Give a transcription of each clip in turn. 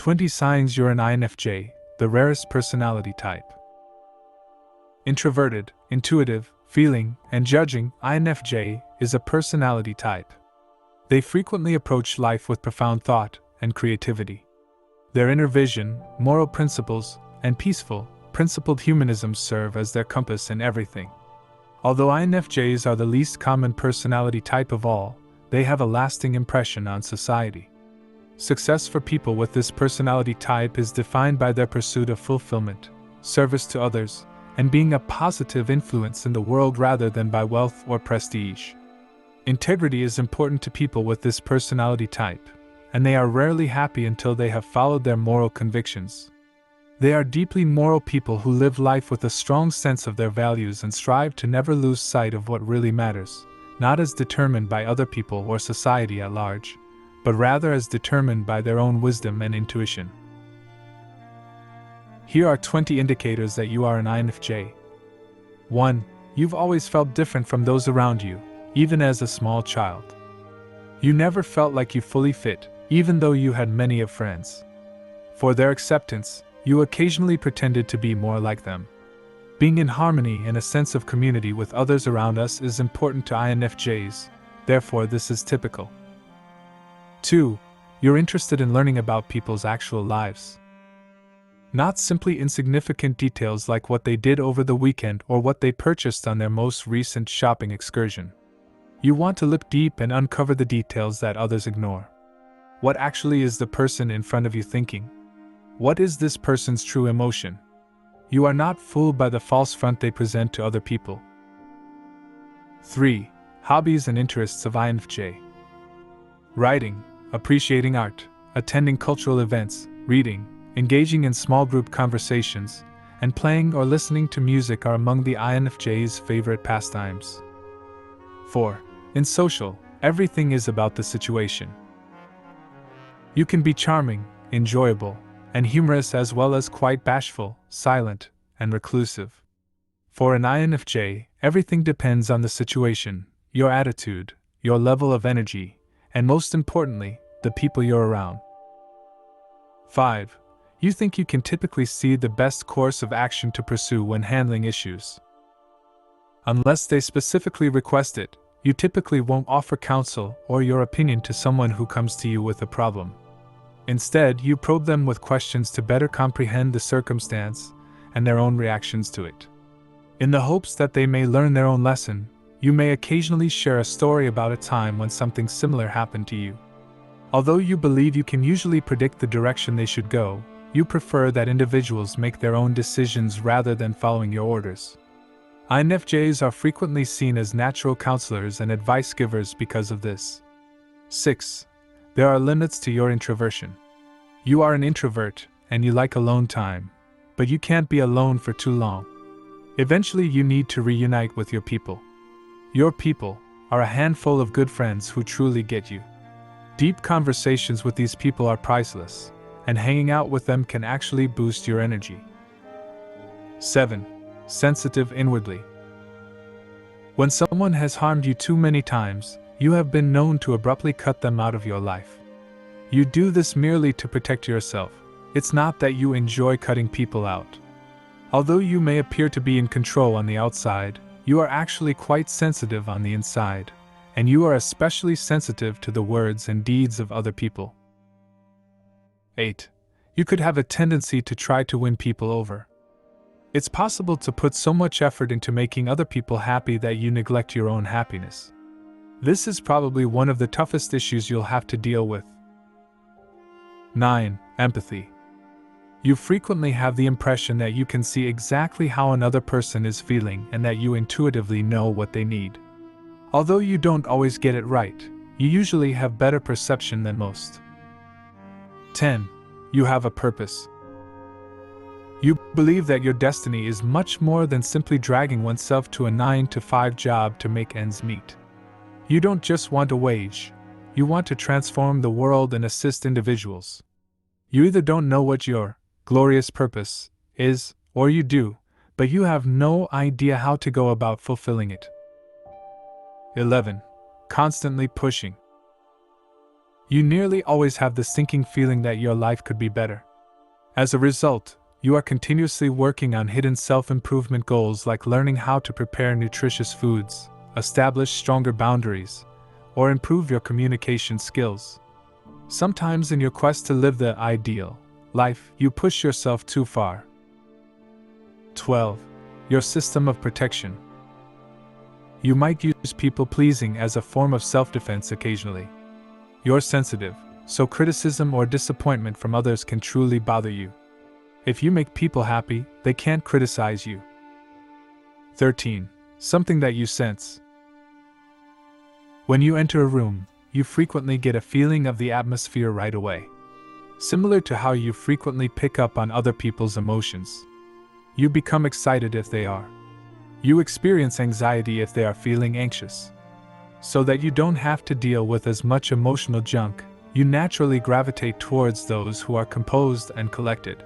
20 signs you're an INFJ, the rarest personality type. Introverted, intuitive, feeling, and judging, INFJ is a personality type. They frequently approach life with profound thought and creativity. Their inner vision, moral principles, and peaceful, principled humanism serve as their compass in everything. Although INFJs are the least common personality type of all, they have a lasting impression on society. Success for people with this personality type is defined by their pursuit of fulfillment, service to others, and being a positive influence in the world rather than by wealth or prestige. Integrity is important to people with this personality type, and they are rarely happy until they have followed their moral convictions. They are deeply moral people who live life with a strong sense of their values and strive to never lose sight of what really matters, not as determined by other people or society at large, but rather as determined by their own wisdom and intuition. Here are 20 indicators that you are an INFJ. 1. You've always felt different from those around you, even as a small child. You never felt like you fully fit, even though you had many of friends. For their acceptance, you occasionally pretended to be more like them. Being in harmony and a sense of community with others around us is important to INFJs, therefore this is typical. 2. You're interested in learning about people's actual lives. Not simply insignificant details like what they did over the weekend or what they purchased on their most recent shopping excursion. You want to look deep and uncover the details that others ignore. What actually is the person in front of you thinking? What is this person's true emotion? You are not fooled by the false front they present to other people. 3. Hobbies and interests of INFJ. Writing, appreciating art, attending cultural events, reading, engaging in small group conversations, and playing or listening to music are among the INFJ's favorite pastimes. 4. In social, everything is about the situation. You can be charming, enjoyable, and humorous as well as quite bashful, silent, and reclusive. For an INFJ, everything depends on the situation, your attitude, your level of energy, and most importantly, the people you're around. 5. You think you can typically see the best course of action to pursue when handling issues. Unless they specifically request it, you typically won't offer counsel or your opinion to someone who comes to you with a problem. Instead, you probe them with questions to better comprehend the circumstance and their own reactions to it. In the hopes that they may learn their own lesson, you may occasionally share a story about a time when something similar happened to you. Although you believe you can usually predict the direction they should go, you prefer that individuals make their own decisions rather than following your orders. INFJs are frequently seen as natural counselors and advice givers because of this. 6. There are limits to your introversion. You are an introvert, and you like alone time, but you can't be alone for too long. Eventually you need to reunite with your people. Your people are a handful of good friends who truly get you. Deep conversations with these people are priceless, and hanging out with them can actually boost your energy. 7. Sensitive inwardly. When someone has harmed you too many times, you have been known to abruptly cut them out of your life. You do this merely to protect yourself. It's not that you enjoy cutting people out. Although you may appear to be in control on the outside, you are actually quite sensitive on the inside, and you are especially sensitive to the words and deeds of other people. 8. You could have a tendency to try to win people over. It's possible to put so much effort into making other people happy that you neglect your own happiness. This is probably one of the toughest issues you'll have to deal with. 9. Empathy. You frequently have the impression that you can see exactly how another person is feeling and that you intuitively know what they need. Although you don't always get it right, you usually have better perception than most. 10. You have a purpose. You believe that your destiny is much more than simply dragging oneself to a 9-to-5 job to make ends meet. You don't just want a wage, you want to transform the world and assist individuals. You either don't know what your glorious purpose is, or you do, but you have no idea how to go about fulfilling it. 11. Constantly pushing. You nearly always have the sinking feeling that your life could be better. As a result, you are continuously working on hidden self-improvement goals like learning how to prepare nutritious foods, establish stronger boundaries, or improve your communication skills. Sometimes in your quest to live the ideal life, you push yourself too far. 12. Your system of protection. You might use people-pleasing as a form of self-defense occasionally. You're sensitive, so criticism or disappointment from others can truly bother you. If you make people happy, they can't criticize you. 13. Something that you sense. When you enter a room, you frequently get a feeling of the atmosphere right away. Similar to how you frequently pick up on other people's emotions. You become excited if they are. You experience anxiety if they are feeling anxious. So that you don't have to deal with as much emotional junk, you naturally gravitate towards those who are composed and collected.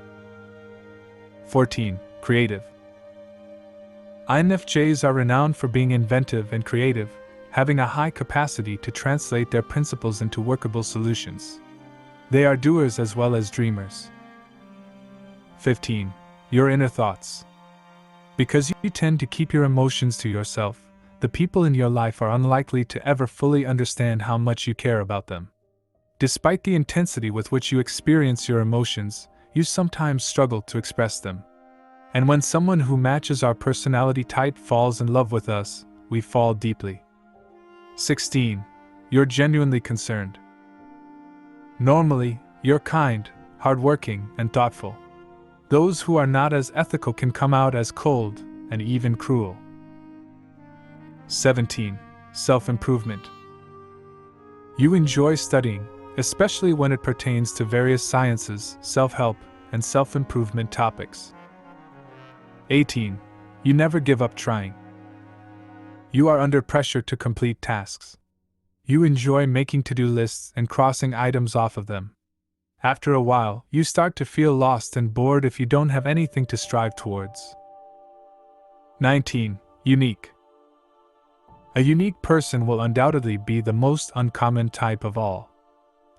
14. Creative. INFJs are renowned for being inventive and creative, having a high capacity to translate their principles into workable solutions. They are doers as well as dreamers. 15. Your inner thoughts. Because you tend to keep your emotions to yourself, the people in your life are unlikely to ever fully understand how much you care about them. Despite the intensity with which you experience your emotions, you sometimes struggle to express them. And when someone who matches our personality type falls in love with us, we fall deeply. 16. You're genuinely concerned. Normally, you're kind, hardworking, and thoughtful. Those who are not as ethical can come out as cold and even cruel. 17. Self-improvement. You enjoy studying, especially when it pertains to various sciences, self-help, and self-improvement topics. 18. You never give up trying. You are under pressure to complete tasks. You enjoy making to-do lists and crossing items off of them. After a while, you start to feel lost and bored if you don't have anything to strive towards. 19. Unique. A unique person will undoubtedly be the most uncommon type of all.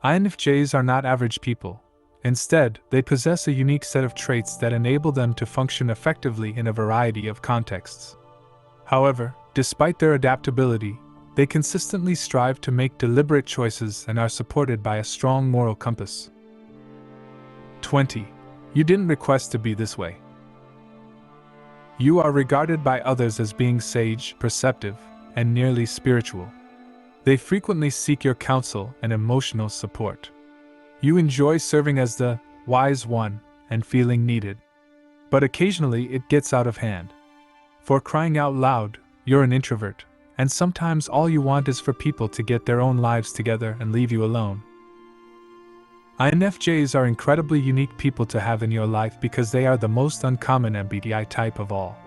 INFJs are not average people. Instead, they possess a unique set of traits that enable them to function effectively in a variety of contexts. However, despite their adaptability, they consistently strive to make deliberate choices and are supported by a strong moral compass. 20. You didn't request to be this way. You are regarded by others as being sage, perceptive, and nearly spiritual. They frequently seek your counsel and emotional support. You enjoy serving as the wise one and feeling needed. But occasionally it gets out of hand. For crying out loud, you're an introvert, and sometimes all you want is for people to get their own lives together and leave you alone. INFJs are incredibly unique people to have in your life because they are the most uncommon MBTI type of all.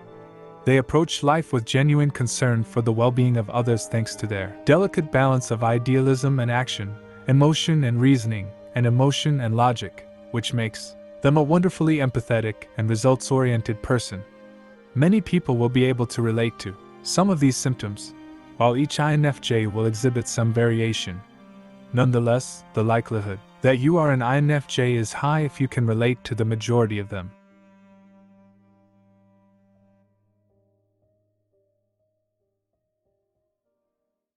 They approach life with genuine concern for the well-being of others thanks to their delicate balance of idealism and action, emotion and reasoning, and emotion and logic, which makes them a wonderfully empathetic and results-oriented person. Many people will be able to relate to some of these symptoms, while each INFJ will exhibit some variation. Nonetheless, the likelihood that you are an INFJ is high if you can relate to the majority of them.